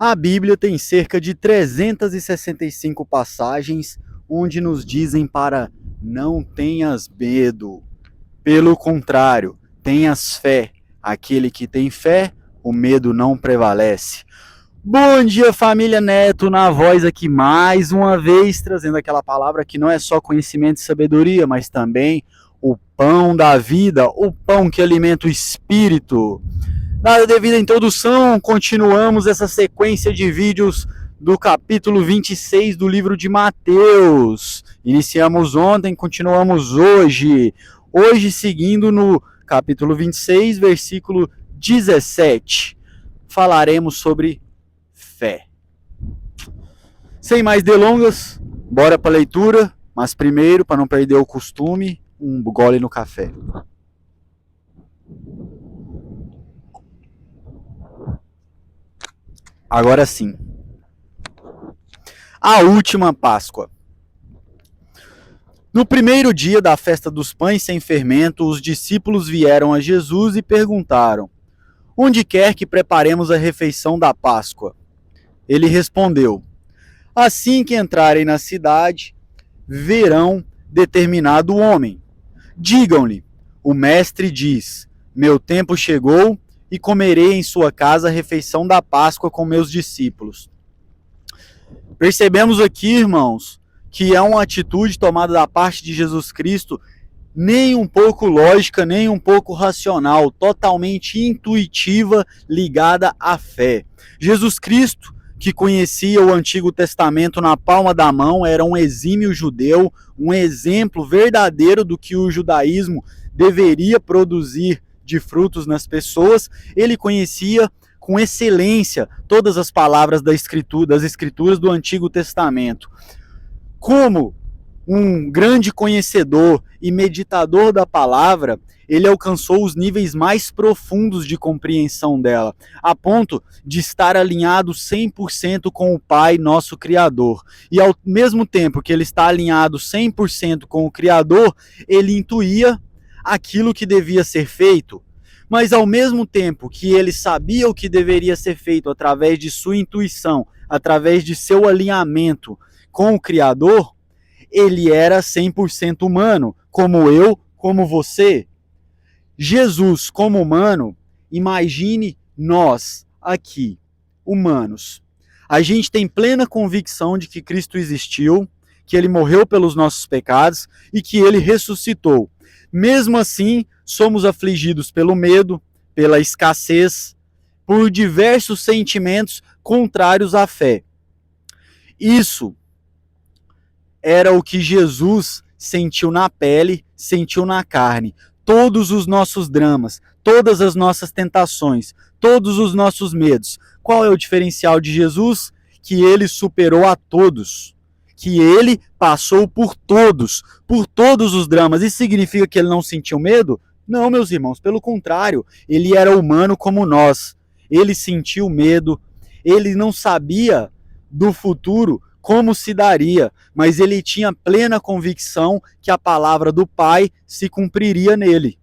A Bíblia tem cerca de 365 passagens onde nos dizem para não tenhas medo. Pelo contrário, tenhas fé. Aquele que tem fé, o medo não prevalece. Bom dia, família Neto, na voz aqui mais uma vez, trazendo aquela palavra que não é só conhecimento e sabedoria, mas também o pão da vida, o pão que alimenta o espírito. Dada a devida introdução, continuamos essa sequência de vídeos do capítulo 26 do livro de Mateus. Iniciamos ontem, continuamos hoje. Hoje seguindo no capítulo 26, versículo 17. Falaremos sobre fé. Sem mais delongas, bora para a leitura, mas primeiro, para não perder o costume, um gole no café. Agora sim. A última Páscoa. No primeiro dia da festa dos pães sem fermento, os discípulos vieram a Jesus e perguntaram: onde quer que preparemos a refeição da Páscoa? Ele respondeu: assim que entrarem na cidade, verão determinado homem. Digam-lhe: o mestre diz, meu tempo chegou e comerei em sua casa a refeição da Páscoa com meus discípulos. Percebemos aqui, irmãos, que é uma atitude tomada da parte de Jesus Cristo, nem um pouco lógica, nem um pouco racional, totalmente intuitiva, ligada à fé. Jesus Cristo, que conhecia o Antigo Testamento na palma da mão, era um exímio judeu, um exemplo verdadeiro do que o judaísmo deveria produzir de frutos nas pessoas. Ele conhecia com excelência todas as palavras das escrituras do Antigo Testamento. Como um grande conhecedor e meditador da palavra, ele alcançou os níveis mais profundos de compreensão dela, a ponto de estar alinhado 100% com o Pai, nosso Criador. E ao mesmo tempo que ele está alinhado 100% com o Criador, ele intuía aquilo que devia ser feito. Mas ao mesmo tempo que ele sabia o que deveria ser feito através de sua intuição, através de seu alinhamento com o Criador, ele era 100% humano, como eu, como você. Jesus, como humano, imagine nós aqui, humanos. A gente tem plena convicção de que Cristo existiu, que ele morreu pelos nossos pecados e que ele ressuscitou. Mesmo assim, somos afligidos pelo medo, pela escassez, por diversos sentimentos contrários à fé. Isso era o que Jesus sentiu na pele, sentiu na carne. Todos os nossos dramas, todas as nossas tentações, todos os nossos medos. Qual é o diferencial de Jesus? Que ele superou a todos. Que ele passou por todos os dramas. Isso significa que ele não sentiu medo? Não, meus irmãos, pelo contrário, ele era humano como nós. Ele sentiu medo, ele não sabia do futuro como se daria, mas ele tinha plena convicção que a palavra do Pai se cumpriria nele.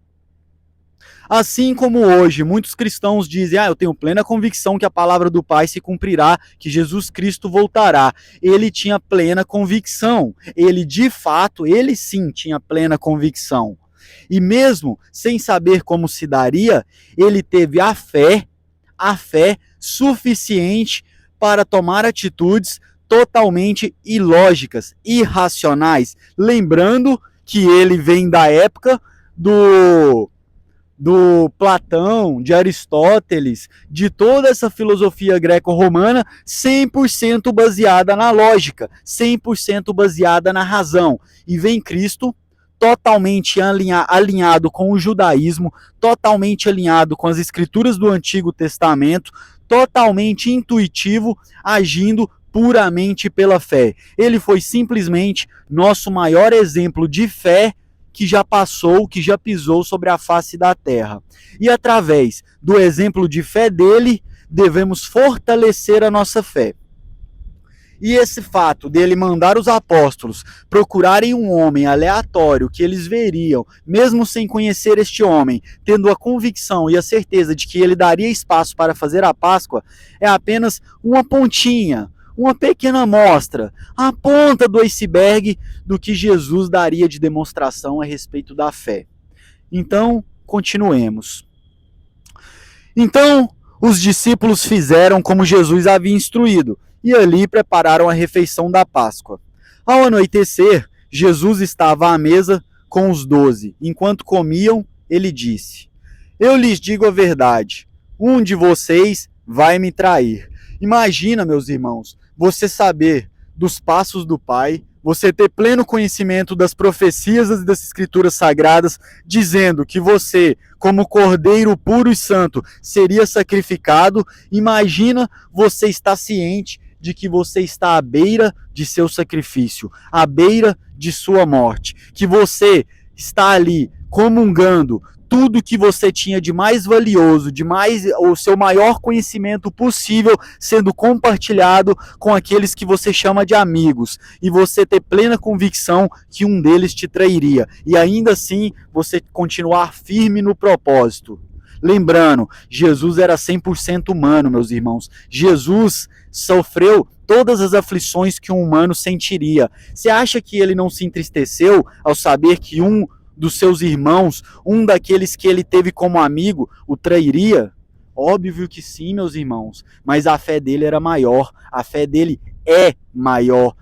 Assim como hoje, muitos cristãos dizem, eu tenho plena convicção que a palavra do Pai se cumprirá, que Jesus Cristo voltará. Ele tinha plena convicção. Ele, de fato, ele sim tinha plena convicção. E mesmo sem saber como se daria, ele teve a fé suficiente para tomar atitudes totalmente ilógicas, irracionais. Lembrando que ele vem da época do Platão, de Aristóteles, de toda essa filosofia greco-romana 100% baseada na lógica, 100% baseada na razão. E vem Cristo totalmente alinhado com o judaísmo, totalmente alinhado com as escrituras do Antigo Testamento, totalmente intuitivo, agindo puramente pela fé. Ele foi simplesmente nosso maior exemplo de fé que já passou, que já pisou sobre a face da terra. E através do exemplo de fé dele, devemos fortalecer a nossa fé. E esse fato dele mandar os apóstolos procurarem um homem aleatório que eles veriam, mesmo sem conhecer este homem, tendo a convicção e a certeza de que ele daria espaço para fazer a Páscoa, é apenas uma pontinha, uma pequena amostra, a ponta do iceberg do que Jesus daria de demonstração a respeito da fé. Então, continuemos. Então, os discípulos fizeram como Jesus havia instruído, e ali prepararam a refeição da Páscoa. Ao anoitecer, Jesus estava à mesa com os 12. Enquanto comiam, ele disse: Eu lhes digo a verdade, um de vocês vai me trair. Imagina, meus irmãos, você saber dos passos do Pai, você ter pleno conhecimento das profecias e das escrituras sagradas, dizendo que você, como cordeiro puro e santo, seria sacrificado. Imagina você estar ciente de que você está à beira de seu sacrifício, à beira de sua morte, que você está ali comungando tudo que você tinha de mais valioso, o seu maior conhecimento possível sendo compartilhado com aqueles que você chama de amigos, e você ter plena convicção que um deles te trairia, e ainda assim você continuar firme no propósito. Lembrando, Jesus era 100% humano, meus irmãos. Jesus sofreu todas as aflições que um humano sentiria. Você acha que ele não se entristeceu ao saber que um dos seus irmãos, um daqueles que ele teve como amigo, o trairia? Óbvio que sim, meus irmãos. Mas a fé dele era maior. A fé dele é maior.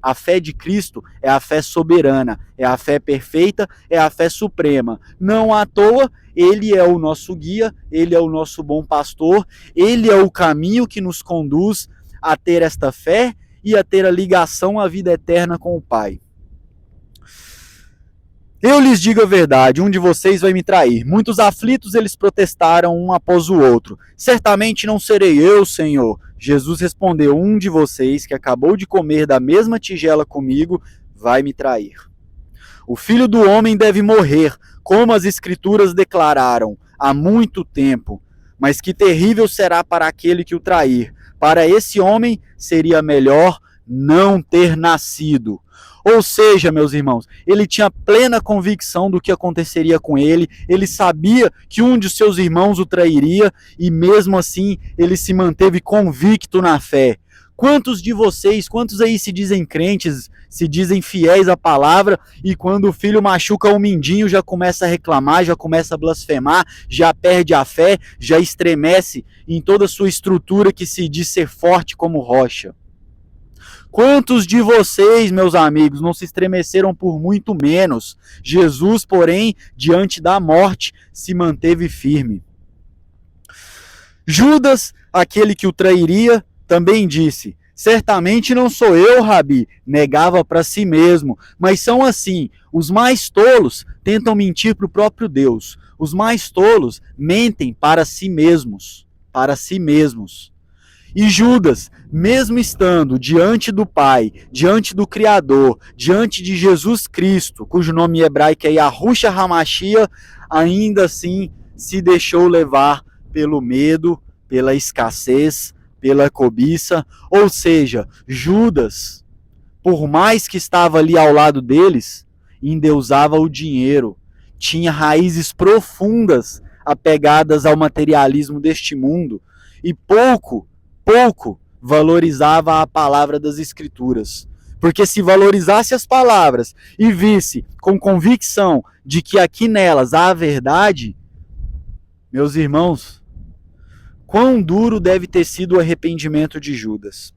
A fé de Cristo é a fé soberana, é a fé perfeita, é a fé suprema. Não à toa, ele é o nosso guia, ele é o nosso bom pastor, ele é o caminho que nos conduz a ter esta fé e a ter a ligação à vida eterna com o Pai. Eu lhes digo a verdade, um de vocês vai me trair. Muitos aflitos eles protestaram um após o outro. Certamente não serei eu, Senhor. Jesus respondeu: um de vocês que acabou de comer da mesma tigela comigo vai me trair. O Filho do Homem deve morrer, como as Escrituras declararam há muito tempo. Mas que terrível será para aquele que o trair. Para esse homem seria melhor não ter nascido. Ou seja, meus irmãos, ele tinha plena convicção do que aconteceria com ele, ele sabia que um de seus irmãos o trairia e mesmo assim ele se manteve convicto na fé. Quantos de vocês, quantos aí se dizem crentes, se dizem fiéis à palavra e quando o filho machuca o mindinho já começa a reclamar, já começa a blasfemar, já perde a fé, já estremece em toda a sua estrutura que se diz ser forte como rocha? Quantos de vocês, meus amigos, não se estremeceram por muito menos? Jesus, porém, diante da morte, se manteve firme. Judas, aquele que o trairia, também disse: certamente não sou eu, Rabi, negava para si mesmo, mas são assim, os mais tolos tentam mentir para o próprio Deus, os mais tolos mentem para si mesmos, E Judas, mesmo estando diante do Pai, diante do Criador, diante de Jesus Cristo, cujo nome hebraico é Yahushua HaMashiach, ainda assim se deixou levar pelo medo, pela escassez, pela cobiça. Ou seja, Judas, por mais que estava ali ao lado deles, endeusava o dinheiro, tinha raízes profundas apegadas ao materialismo deste mundo e pouco valorizava a palavra das Escrituras. Porque se valorizasse as palavras e visse com convicção de que aqui nelas há a verdade, meus irmãos, quão duro deve ter sido o arrependimento de Judas.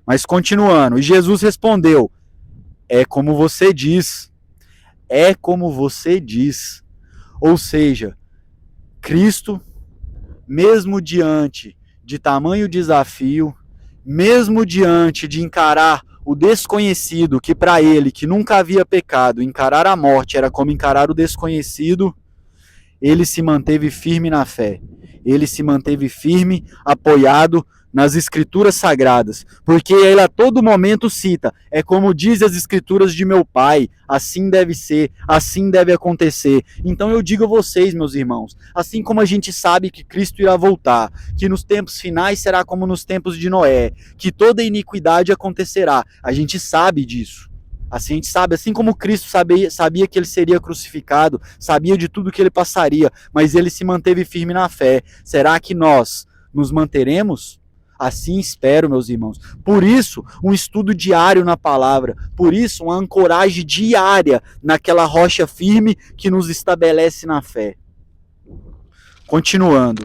Mas continuando, e Jesus respondeu: é como você diz. É como você diz. Ou seja, Cristo, mesmo diante de tamanho desafio, mesmo diante de encarar o desconhecido, que para ele, que nunca havia pecado, encarar a morte era como encarar o desconhecido, ele se manteve firme na fé. Ele se manteve firme, apoiado nas escrituras sagradas, porque ele a todo momento cita, é como diz as escrituras de meu pai, assim deve ser, assim deve acontecer. Então eu digo a vocês, meus irmãos, assim como a gente sabe que Cristo irá voltar, que nos tempos finais será como nos tempos de Noé, que toda iniquidade acontecerá, a gente sabe disso. Assim a gente sabe, assim como Cristo sabia que ele seria crucificado, sabia de tudo que ele passaria, mas ele se manteve firme na fé. Será que nós nos manteremos? Assim espero, meus irmãos. Por isso, um estudo diário na palavra. Por isso, uma ancoragem diária naquela rocha firme que nos estabelece na fé. Continuando.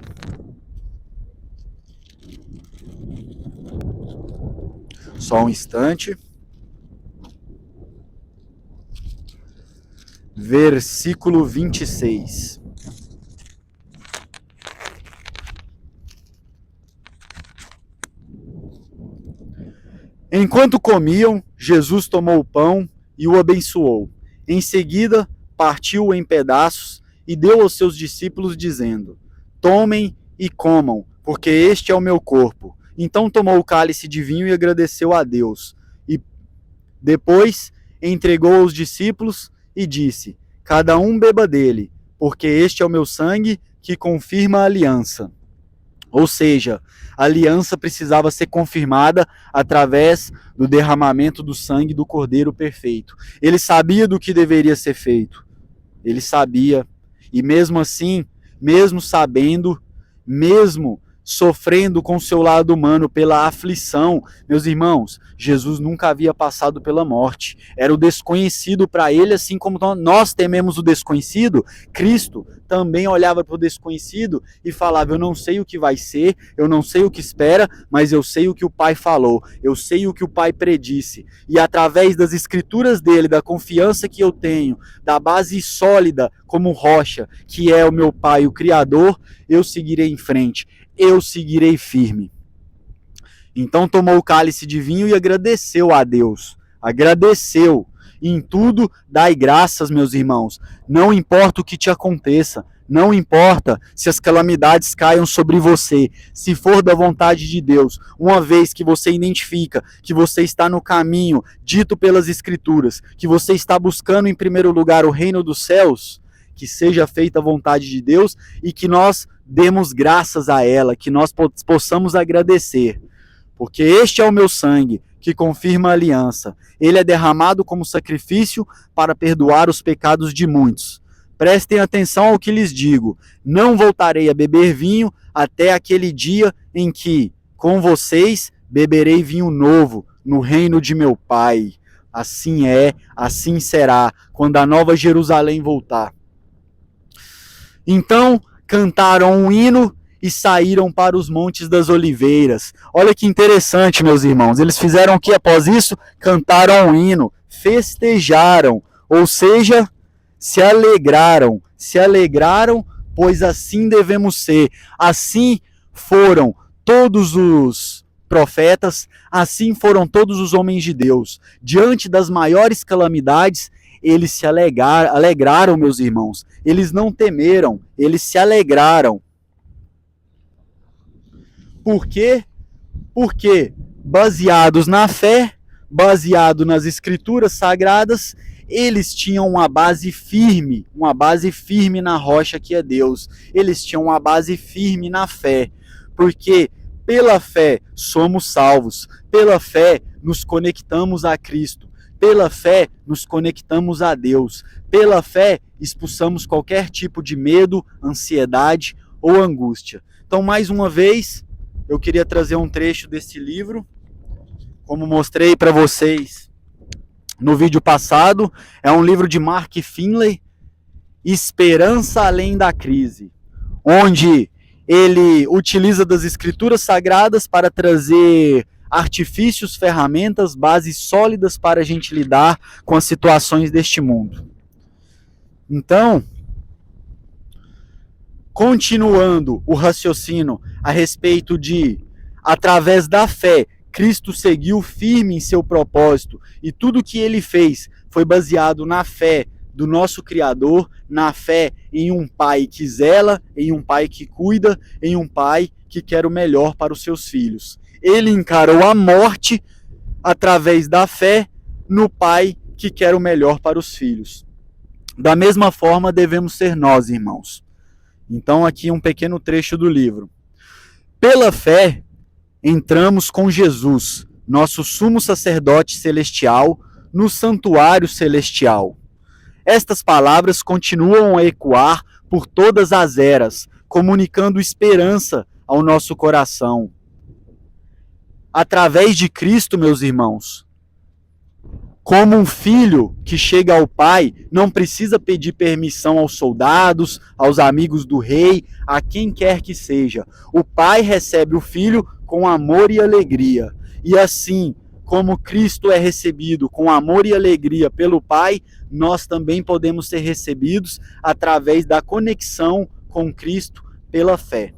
Só um instante. Versículo 26. Enquanto comiam, Jesus tomou o pão e o abençoou. Em seguida, partiu-o em pedaços e deu aos seus discípulos, dizendo: Tomem e comam, porque este é o meu corpo. Então tomou o cálice de vinho e agradeceu a Deus. E depois entregou aos discípulos e disse: Cada um beba dele, porque este é o meu sangue que confirma a aliança. Ou seja, a aliança precisava ser confirmada através do derramamento do sangue do Cordeiro perfeito. Ele sabia do que deveria ser feito. Ele sabia. E mesmo assim, mesmo sabendo, mesmo sofrendo com seu lado humano pela aflição, meus irmãos, Jesus nunca havia passado pela morte. Era o desconhecido para ele, assim como nós tememos o desconhecido. Cristo também olhava para o desconhecido e falava: eu não sei o que vai ser, eu não sei o que espera, mas eu sei o que o Pai falou, eu sei o que o Pai predisse. E através das escrituras dele, da confiança que eu tenho, da base sólida como rocha, que é o meu Pai, o Criador, eu seguirei em frente, eu seguirei firme. Então tomou o cálice de vinho e agradeceu a Deus. Agradeceu. Em tudo dai graças, meus irmãos. Não importa o que te aconteça. Não importa se as calamidades caiam sobre você. Se for da vontade de Deus, uma vez que você identifica que você está no caminho dito pelas Escrituras, que você está buscando em primeiro lugar o reino dos céus, que seja feita a vontade de Deus e que nós demos graças a ela, que nós possamos agradecer. Porque este é o meu sangue, que confirma a aliança. Ele é derramado como sacrifício para perdoar os pecados de muitos. Prestem atenção ao que lhes digo. Não voltarei a beber vinho até aquele dia em que, com vocês, beberei vinho novo no reino de meu Pai. Assim é, assim será, quando a nova Jerusalém voltar. Então, cantaram um hino e saíram para os Montes das Oliveiras. Olha que interessante, meus irmãos. Eles fizeram o que após isso? Cantaram um hino, festejaram, ou seja, se alegraram, pois assim devemos ser. Assim foram todos os profetas, assim foram todos os homens de Deus. Diante das maiores calamidades, eles se alegraram, meus irmãos. Eles não temeram, eles se alegraram. Por quê? Porque, baseados na fé, baseado nas escrituras sagradas, eles tinham uma base firme na rocha que é Deus. Eles tinham uma base firme na fé, porque pela fé somos salvos, pela fé nos conectamos a Cristo, pela fé nos conectamos a Deus, pela fé expulsamos qualquer tipo de medo, ansiedade ou angústia. Então, mais uma vez, eu queria trazer um trecho desse livro, como mostrei para vocês no vídeo passado. É um livro de Mark Finley, Esperança Além da Crise, onde ele utiliza das escrituras sagradas para trazer artifícios, ferramentas, bases sólidas para a gente lidar com as situações deste mundo. Então, continuando o raciocínio a respeito de, através da fé, Cristo seguiu firme em seu propósito e tudo que ele fez foi baseado na fé do nosso Criador, na fé em um Pai que zela, em um Pai que cuida, em um Pai que quer o melhor para os seus filhos. Ele encarou a morte através da fé no pai que quer o melhor para os filhos. Da mesma forma devemos ser nós, irmãos. Então aqui um pequeno trecho do livro. Pela fé, entramos com Jesus, nosso sumo sacerdote celestial, no santuário celestial. Estas palavras continuam a ecoar por todas as eras, comunicando esperança ao nosso coração. Através de Cristo, meus irmãos, como um filho que chega ao pai, não precisa pedir permissão aos soldados, aos amigos do rei, a quem quer que seja. O pai recebe o filho com amor e alegria. E assim, como Cristo é recebido com amor e alegria pelo pai, nós também podemos ser recebidos através da conexão com Cristo pela fé.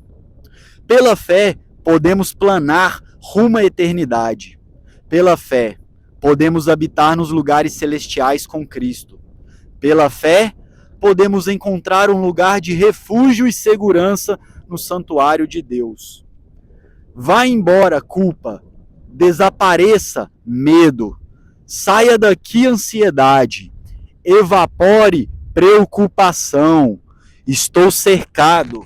Pela fé, podemos planar rumo à eternidade. Pela fé, podemos habitar nos lugares celestiais com Cristo. Pela fé, podemos encontrar um lugar de refúgio e segurança no santuário de Deus. Vá embora, culpa. Desapareça, medo. Saia daqui, ansiedade. Evapore, preocupação. Estou cercado.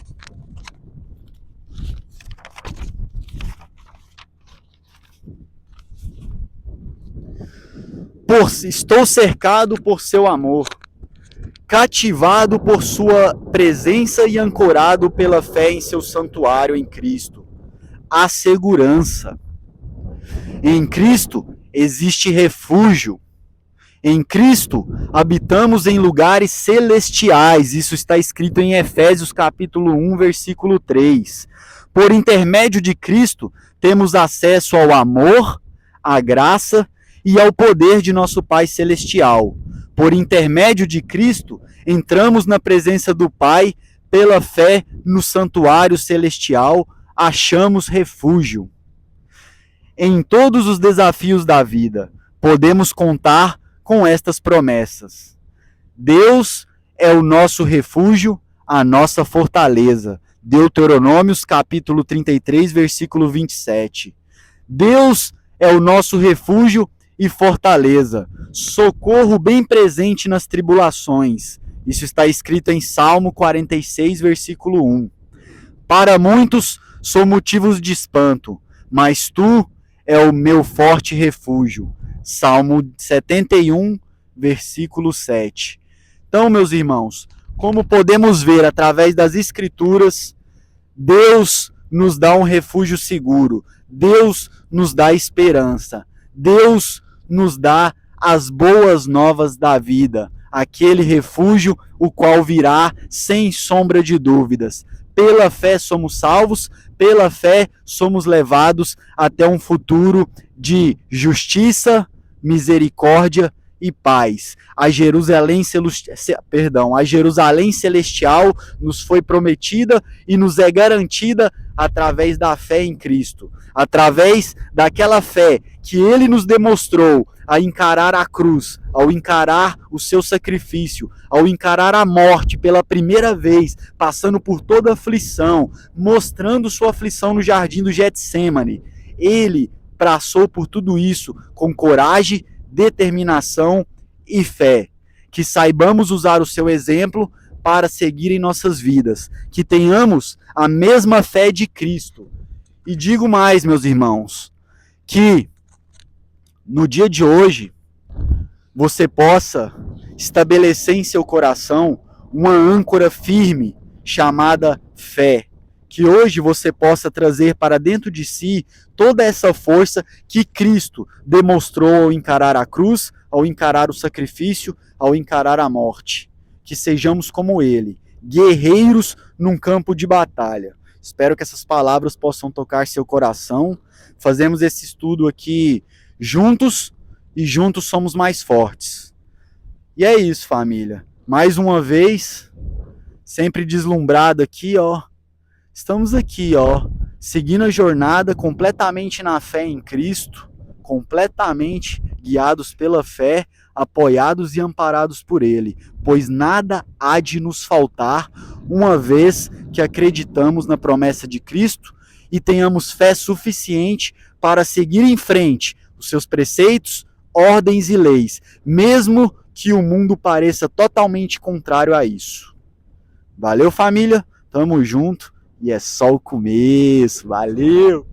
Estou cercado por seu amor, cativado por sua presença e ancorado pela fé em seu santuário em Cristo. Há segurança. Em Cristo existe refúgio. Em Cristo habitamos em lugares celestiais. Isso está escrito em Efésios capítulo 1, versículo 3. Por intermédio de Cristo, temos acesso ao amor, à graça e ao poder de nosso Pai Celestial. Por intermédio de Cristo, entramos na presença do Pai, pela fé no santuário celestial, achamos refúgio. Em todos os desafios da vida, podemos contar com estas promessas. Deus é o nosso refúgio, a nossa fortaleza. Deuteronômios capítulo 33, versículo 27. Deus é o nosso refúgio e fortaleza, socorro bem presente nas tribulações. Isso está escrito em Salmo 46, versículo 1. Para muitos sou motivos de espanto, mas tu é o meu forte refúgio. Salmo 71, versículo 7. Então, meus irmãos, como podemos ver através das Escrituras, Deus nos dá um refúgio seguro, Deus nos dá esperança, Deus nos dá as boas novas da vida, aquele refúgio o qual virá sem sombra de dúvidas. Pela fé somos salvos, pela fé somos levados até um futuro de justiça, misericórdia e paz. A Jerusalém celestial nos foi prometida e nos é garantida através da fé em Cristo, através daquela fé que Ele nos demonstrou a encarar a cruz, ao encarar o seu sacrifício, ao encarar a morte pela primeira vez, passando por toda a aflição, mostrando sua aflição no jardim do Getsêmani. Ele passou por tudo isso com coragem, determinação e fé. Que saibamos usar o seu exemplo para seguir em nossas vidas. Que tenhamos a mesma fé de Cristo. E digo mais, meus irmãos, que no dia de hoje você possa estabelecer em seu coração uma âncora firme chamada fé. Que hoje você possa trazer para dentro de si toda essa força que Cristo demonstrou ao encarar a cruz, ao encarar o sacrifício, ao encarar a morte. Que sejamos como Ele, guerreiros num campo de batalha. Espero que essas palavras possam tocar seu coração. Fazemos esse estudo aqui juntos e juntos somos mais fortes. E é isso, família. Mais uma vez, sempre deslumbrado aqui, estamos aqui, seguindo a jornada completamente na fé em Cristo, completamente guiados pela fé, apoiados e amparados por Ele, pois nada há de nos faltar, uma vez que acreditamos na promessa de Cristo e tenhamos fé suficiente para seguir em frente os seus preceitos, ordens e leis, mesmo que o mundo pareça totalmente contrário a isso. Valeu, família, tamo junto e é só o começo. Valeu!